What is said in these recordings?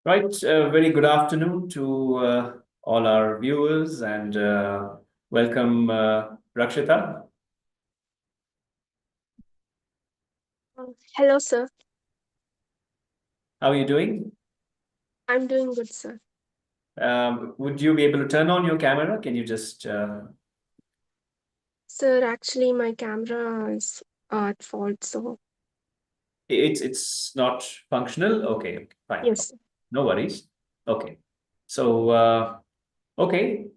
Right, very good afternoon to all our viewers and welcome Rakshitha. Hello, sir. How are you doing? I'm doing good, sir. Would you be able to turn on your camera? Can you just Sir, actually, my camera is at fault, so it's not functional? Okay, fine. yes. No worries. Okay. So okay.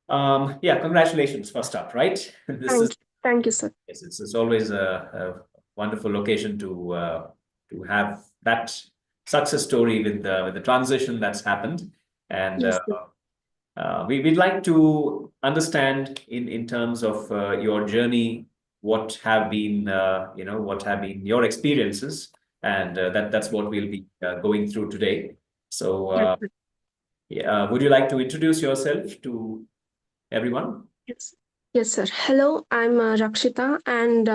Yeah, congratulations first up, right? This is Thank you, sir. yes, it's always a wonderful occasion to have that success story with the transition that's happened, and Yes, sir. we'd like to understand in terms of your journey, what have been what have been your experiences, and that's what we'll be going through today. So, Yes, sir. yeah, would you like to introduce yourself to everyone? Yes. Yes, sir. Hello, I'm Rakshitha, and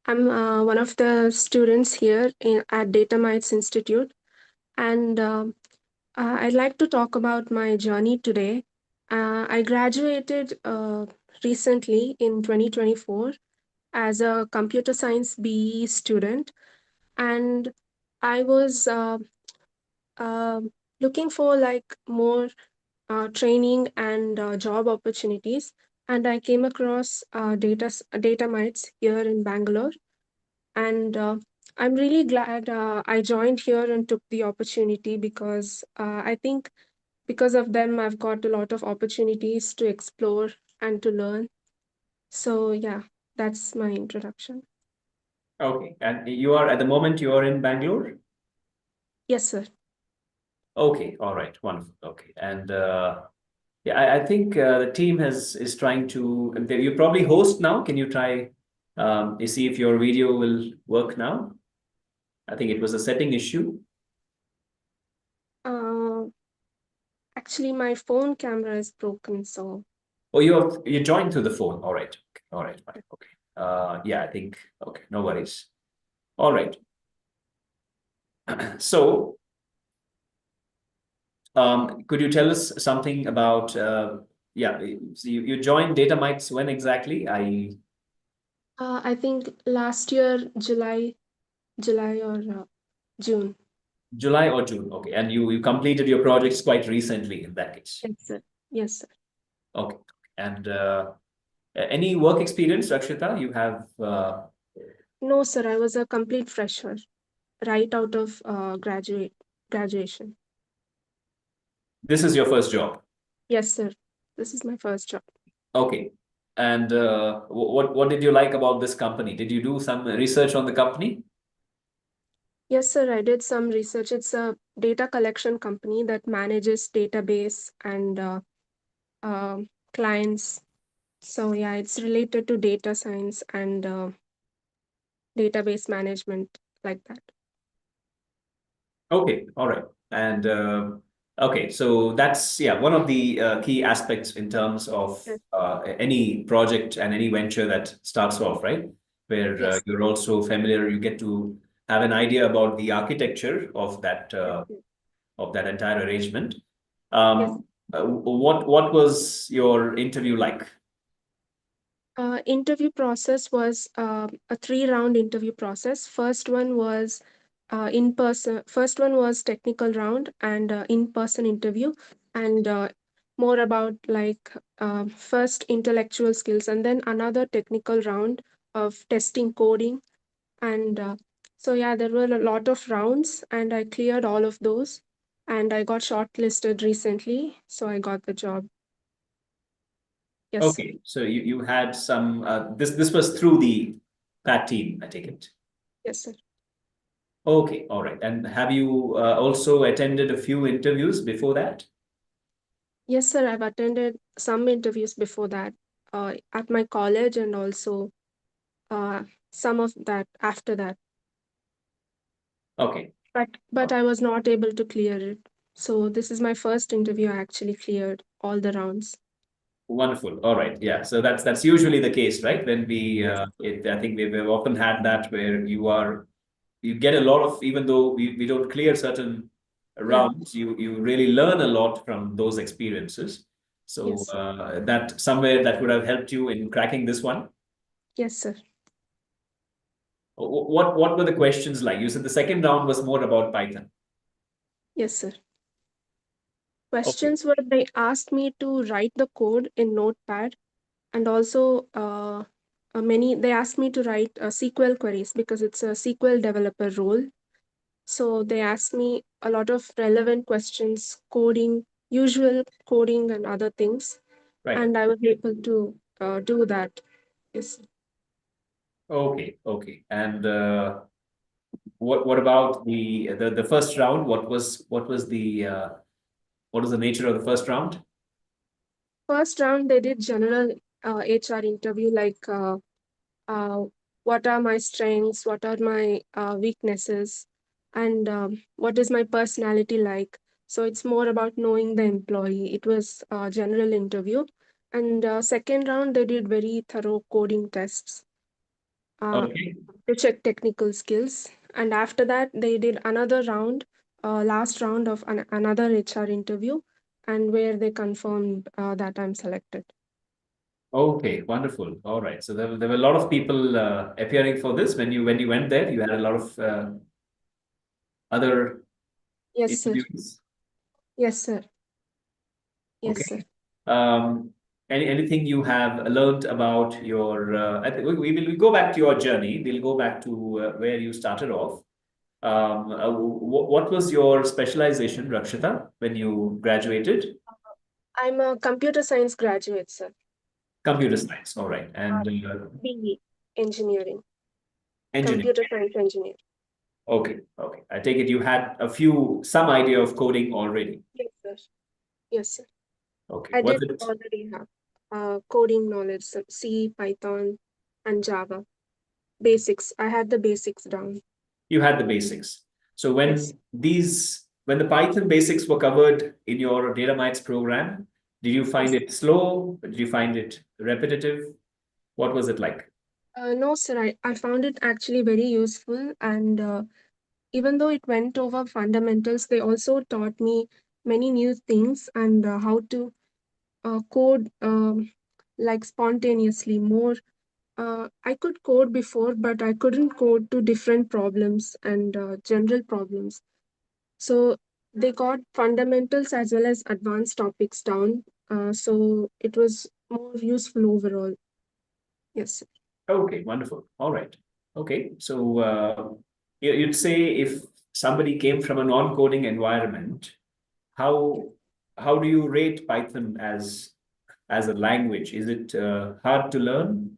I'm one of the students here at DataMites Institute. And I'd like to talk about my journey today. I graduated recently in 2024 as a computer science BE student, and I was looking for like more training and job opportunities, and I came across DataMites here in Bangalore, and I'm really glad I joined here and took the opportunity because I think because of them I've got a lot of opportunities to explore and to learn. So yeah, that's my introduction. Okay, and you are at the moment you are in Bangalore? Yes, sir. Okay, all right, wonderful. Okay, and yeah, I think the team is trying to. You probably host now. Can you try? You see if your video will work now. I think it was a setting issue. Uh, Actually, my phone camera is broken, so Oh, you joined through the phone. All right, okay. All right, fine. Okay. Yeah, I think okay. No worries. All right. So, could you tell us something about? Yeah, so you joined DataMites when exactly? I think last year, July or June. July or June. Okay, and you completed your projects quite recently in that case. Yes, sir. Yes, sir. Okay, and any work experience, Rakshita? You have No, sir. I was a complete fresher, right out of graduation. this is your first job. Yes, sir. This is my first job. Okay, and what did you like about this company? Did you do some research on the company? Yes, sir. I did some research. It's a data collection company that manages database and clients. So yeah, it's related to data science and database management like that. Okay, all right, and okay, so that's yeah one of the key aspects in terms of Yes. any project and any venture that starts off, right? Where Yes. you're also familiar, you get to have an idea about the architecture Yes. Yes. of that entire arrangement. Yes. What was your interview like? Interview process was a three-round interview process. First one was in person. First one was technical round and in-person interview, and more about like first intellectual skills, and then another technical round of testing coding. And so yeah, there were a lot of rounds, and I cleared all of those, and I got shortlisted recently, so I got the job. Yes, sir. Okay, so you had some this was through the that team, I take it. Yes, sir. Okay, all right. And have you also attended a few interviews before that? Yes, sir. I've attended some interviews before that at my college and also uh, some of that after that. Okay, But I was not able to clear it. So this is my first interview. I actually cleared all the rounds. wonderful. All right, yeah. So that's usually the case, right? When we Yes. I think we've often had that where you get a lot of even though we don't clear certain Yeah. rounds, you really learn a lot from those experiences. So Yes. that somewhere that would have helped you in cracking this one. Yes, sir. What were the questions like? You said the second round was more about Python. Yes, sir. Okay. Questions were they asked me to write the code in Notepad, and also many they asked me to write SQL queries because it's a SQL developer role. So they asked me a lot of relevant questions, coding, usual coding, and other things, Right. and I was able to do that. Yes. Okay. Okay. And what about the first round? What was the nature of the first round? First round, they did general HR interview like uh, what are my strengths, what are my weaknesses, and what is my personality like. So it's more about knowing the employee. It was a general interview. And second round, they did very thorough coding tests uh, Okay. to check technical skills. And after that, they did another round, last round of another HR interview, and where they confirmed that I'm selected. Okay, wonderful. All right. So there were a lot of people appearing for this. When you went there, you had a lot of other Yes, sir. interviews. Yes, sir. Yes, Okay. sir. Um, anything you have learned about your? I think we will go back to your journey. We'll go back to where you started off. What was your specialization, Rakshita, when you graduated? I'm a computer science graduate, sir. Computer science. All right. Uh, And BE, engineering, engineering. computer science engineer. Okay. Okay. I take it you had some idea of coding already. Yes, sir. Yes, sir. Okay. I Was did it already have coding knowledge, so C, Python, and Java. Basics. I had the basics down. you had the basics? So Yes. when the Python basics were covered in your DataMites program, did you find Yes. it slow? Did you find it repetitive? What was it like? No, sir. I found it actually very useful. And even though it went over fundamentals, they also taught me many new things and how to code like spontaneously more. I could code before, but I couldn't code to different problems and general problems. So they got fundamentals as well as advanced topics down. So it was more useful overall. Yes. Okay, wonderful. All right. Okay, so you'd say if somebody came from a non-coding environment, how how do you rate Python as a language? Is it hard to learn?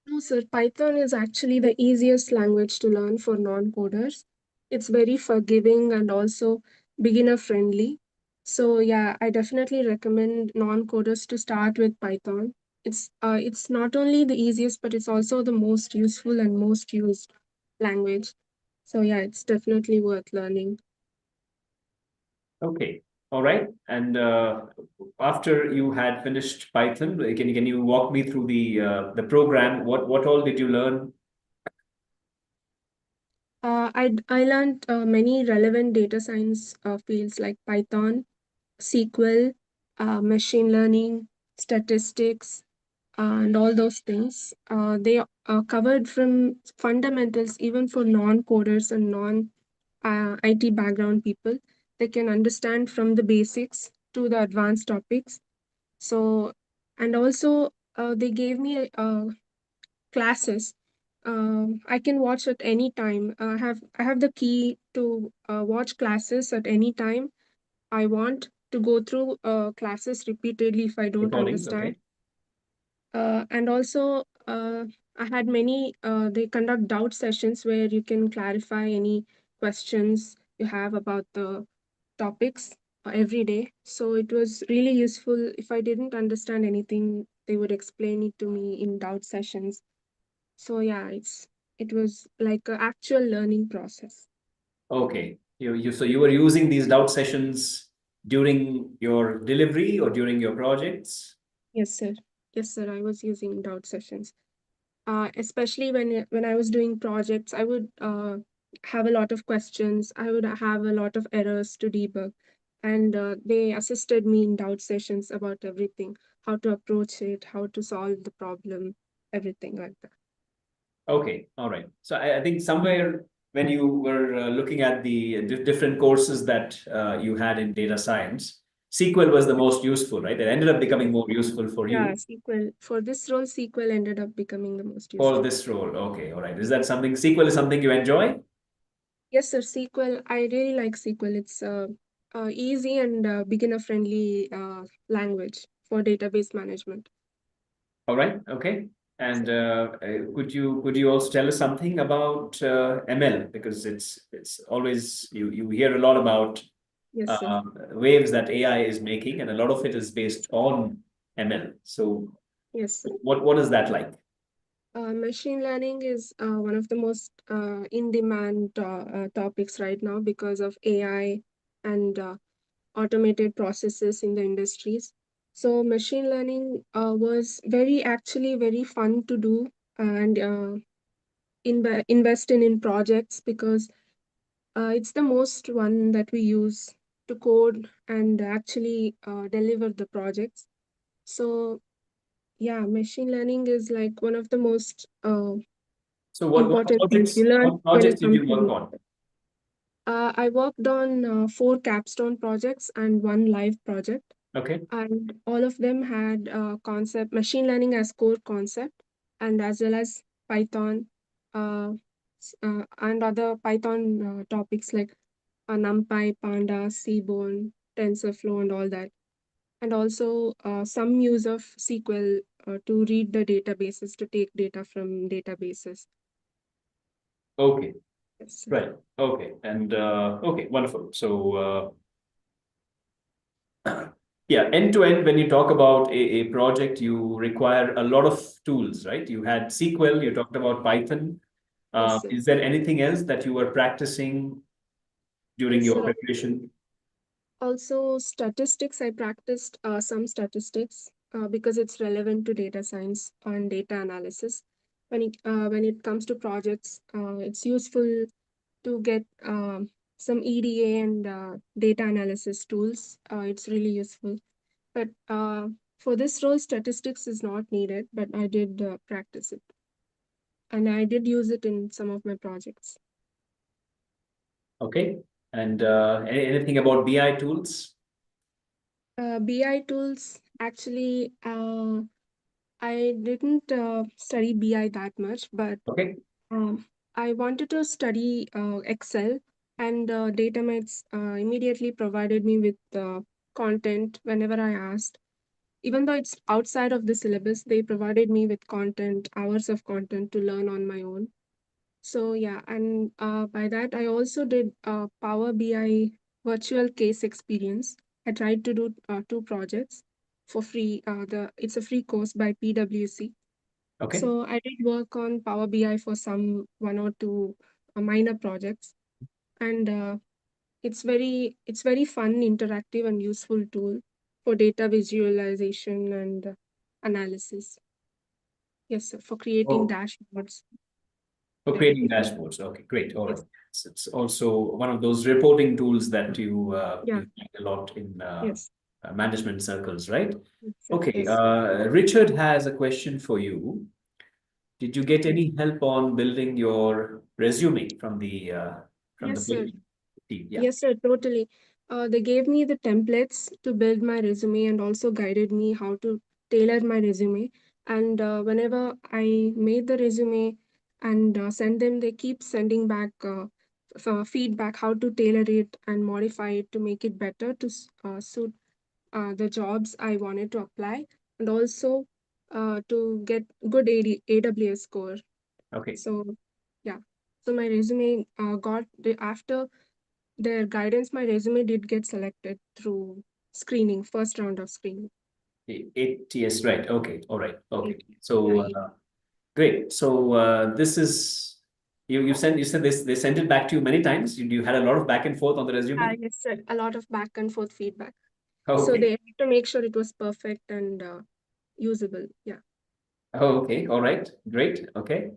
No, sir. Python is actually the easiest language to learn for non coders. It's very forgiving and also beginner friendly. So, yeah, I definitely recommend non coders to start with Python. It's not only the easiest, but it's also the most useful and most used language. So, yeah, it's definitely worth learning. Okay. All right. And after you had finished Python, can you walk me through the program? What all did you learn? I learned many relevant data science fields like Python, SQL, machine learning, statistics, and all those things. They are covered from fundamentals, even for non coders and non IT background people. They can understand from the basics to the advanced topics. So, and also they gave me classes. I can watch at any time. I have the key to watch classes at any time I want to go through classes repeatedly if I don't Recordings, understand. okay. And also, I had they conduct doubt sessions where you can clarify any questions you have about the topics every day. So it was really useful. If I didn't understand anything, they would explain it to me in doubt sessions. So yeah, it was like an actual learning process. Okay. So you were using these doubt sessions during your delivery or during your projects? Yes, sir. Yes, sir. I was using doubt sessions. Especially when I was doing projects, I would have a lot of questions. I would have a lot of errors to debug. And they assisted me in doubt sessions about everything, how to approach it, how to solve the problem, everything like that. Okay, all right. So I think somewhere when you were looking at the different courses that you had in data science, SQL was the most useful, right? It ended up becoming more useful for Yeah, you SQL. For this role, SQL ended up becoming the most for useful. this role. Okay, all right. Is that something, SQL is something you enjoy? Yes, sir. SQL. I really like SQL. It's easy and beginner-friendly language for database management. All right, okay. Yes, And sir. could you also tell us something about ML? Because it's always you hear a lot about Yes, sir. waves that AI is making, and a lot of it is based on ML. So Yes, sir. what is that like? Machine learning is one of the most in-demand topics right now because of AI and automated processes in the industries. So machine learning was actually very fun to do and invest in projects because it's the most one that we use to code and actually deliver the projects. So yeah, machine learning is like one of the most So what important things you projects learn what when projects it did comes you work to. on? I worked on 4 capstone projects and 1 live project, Okay. and all of them had concept machine learning as core concept, and as well as Python, and other Python topics like NumPy, Pandas, Seaborn, TensorFlow, and all that, and also some use of SQL to read the databases to take data from databases. Okay. Yes. Right. Okay. And okay, wonderful. So yeah, end to end, when you talk about a project, you require a lot of tools, right? You had SQL, you talked about Python. Yes, sir. Is there anything else that you were practicing during Yes, your sir. preparation? Also, statistics, I practiced some statistics because it's relevant to data science and data analysis. When it comes to projects, it's useful to get some EDA and data analysis tools. It's really useful. But for this role, statistics is not needed, but I did practice it. And I did use it in some of my projects. Okay. And anything about BI tools? BI tools, actually, I didn't study BI that much, but Okay. um, I wanted to study Excel, and DataMites immediately provided me with content whenever I asked. Even though it's outside of the syllabus, they provided me with content, hours of content to learn on my own. So yeah, and by that I also did Power BI virtual case experience. I tried to do 2 projects for free. The It's a free course by PwC. Okay. So I did work on Power BI for some 1 or 2 minor projects, and it's very fun, interactive, and useful tool for data visualization and analysis. Yes, sir, for creating Oh, dashboards. for creating Everything. dashboards. Okay, great. All right. Yes. It's also one of those reporting tools that Yeah. you find a lot in Yes. management circles, right? Yes, sir. Okay. Yes. Richard has a question for you. Did you get Okay. any help on building your resume from the Yes, sir. building team? Yeah. Yes, sir, totally. They gave me the templates to build my resume and also guided me how to tailor my resume. And whenever I made the resume and send them, they keep sending back feedback how to tailor it and modify it to make it better to suit the jobs I wanted to apply, and also to get good AWS score. Okay. So yeah, so my resume after their guidance, my resume did get selected through screening, first round of screening. Yes, right. Okay. All right. Okay. Eight. Yeah, So eight. great. So this is you said this they sent it back to you many times. You had a lot of back and forth on the resume. Yes, sir. A lot of back and forth feedback. So Okay. they had to make sure it was perfect and usable. Yeah. Okay. All right. Great. Okay.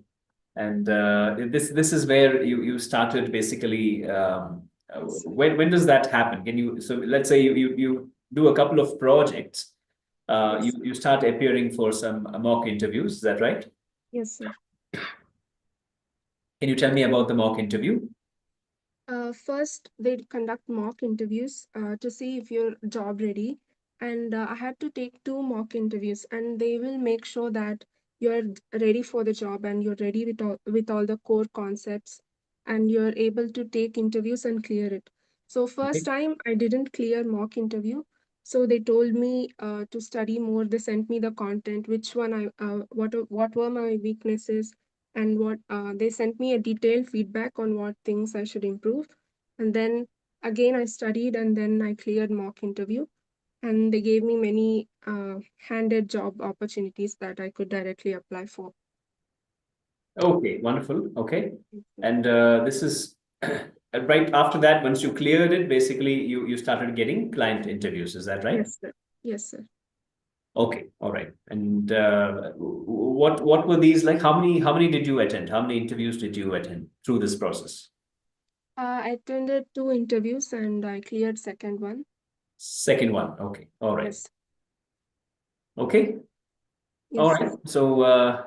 And this is where you started basically. Yes, sir. When does that happen? Can you so let's say you do a couple of projects. Yes, You start appearing for some mock interviews. Is that right? yes, sir. Can you tell me about the mock interview? First, they conduct mock interviews to see if you're job ready. And I had to take two mock interviews, and they will make sure that you're ready for the job and you're ready with all the core concepts and you're able to take interviews and clear it. So, first Okay. time I didn't clear mock interview. So they told me to study more. They sent me the content, which one what were my weaknesses, and what they sent me a detailed feedback on what things I should improve. And then again, I studied and then I cleared mock interview. And they gave me many handed job opportunities that I could directly apply for. Okay, wonderful. Okay. And this is right after that, once you cleared it, basically you started getting client interviews. Is that right? Yes, sir. Yes, sir. Okay, all right. And what were these like? How many did you attend? How many interviews did you attend through this process? I attended two interviews and I cleared second one. Second one. Okay, all right. Yes, Okay, all yes, sir. right. So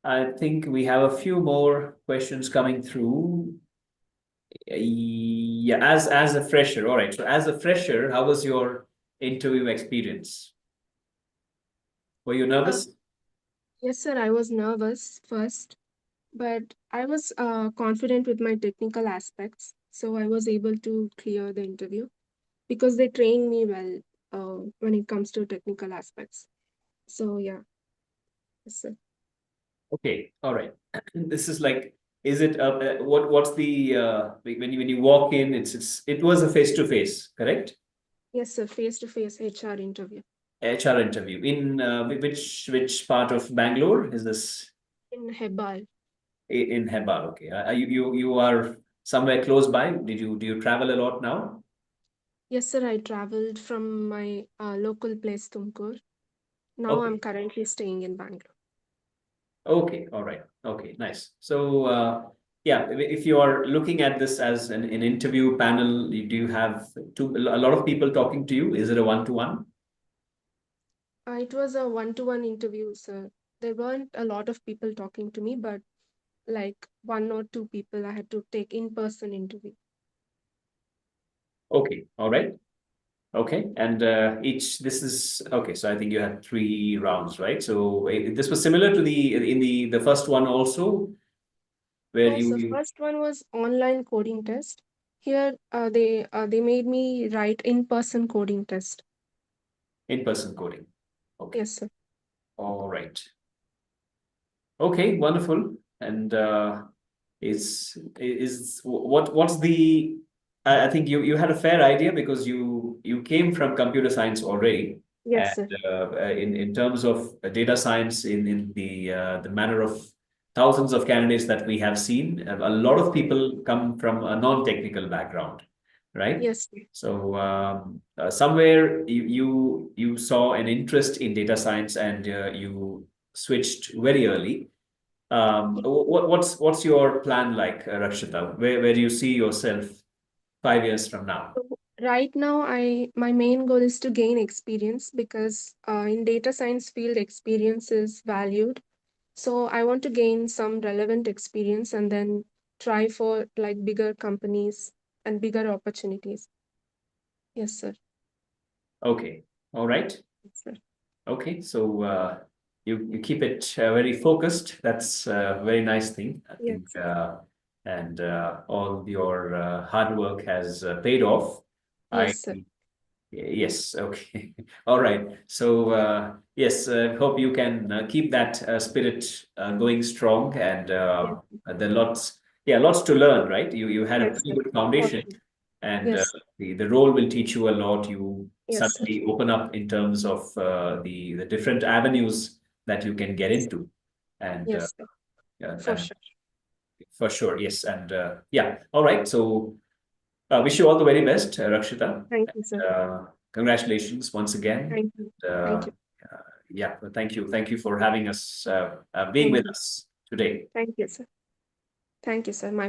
I think we have a few more questions coming through. Yeah, as a fresher. All right. So as a fresher, how was your interview experience? Were you Uh, nervous? yes, sir. I was nervous first, but I was confident with my technical aspects, so I was able to clear the interview because they train me well when it comes to technical aspects. So yeah, yes, sir. Okay, all right. This is like, is it what's the when you walk in, it was a face to face, correct? Yes, sir. Face to face HR interview HR interview in which part of Bangalore is this? in Hebal. In Hebbal? Okay, you are somewhere close by. Do you travel a lot now? Yes, sir. I traveled from my local place, Tumkur. Now I'm Okay. currently staying in Bangalore. Okay, all right. Okay, nice. So, yeah, if you are looking at this as an interview panel, do you have a lot of people talking to you? Is it a one-to-one? It was a one-to-one interview, sir. There weren't a lot of people talking to me, but like one or two people I had to take in-person interview. Okay, all right. Okay, and this is okay. So I think you had three rounds, right? So this was similar to the first one also, where No, you so you first one was online coding test. Here, they made me write in-person coding test. in-person coding. Okay, Yes, sir. all right. Okay, wonderful. And what's the I think you had a fair idea because you came from computer science already, and Yes, sir. in terms of data science in the manner of thousands of candidates that we have seen, a lot of people come from a non-technical background, right? Yes, sir. So somewhere you saw an interest in data science and you switched very early. What's your plan like, Rakshita? Where do you see yourself 5 years from now? So right now, I my main goal is to gain experience because in data science field, experience is valued. So I want to gain some relevant experience and then try for like bigger companies and bigger opportunities. Yes, sir. Okay, all right. Yes, sir. Okay, so you keep it very focused. That's a very nice thing, I Yes, think, sir. and all your hard work has paid off. I Yes, sir. Yes, okay. All right. So, yes, hope you can keep that spirit going strong and Yes, there are lots to learn, right? You had a yes, pretty sir. good For foundation sure. and Yes, the role will teach you a lot. You yes, sir. suddenly open up in terms of the different avenues that you can get into and Yes, sir. yeah, For sure. for sure, yes. And yeah, all right. So, wish you all the very best, Rakshita. Thank you, sir. Congratulations once again. Thank you. Uh, Thank you. yeah, thank you. Thank you for having us, being Thank with you. us today. Thank you, sir. Thank you, sir. My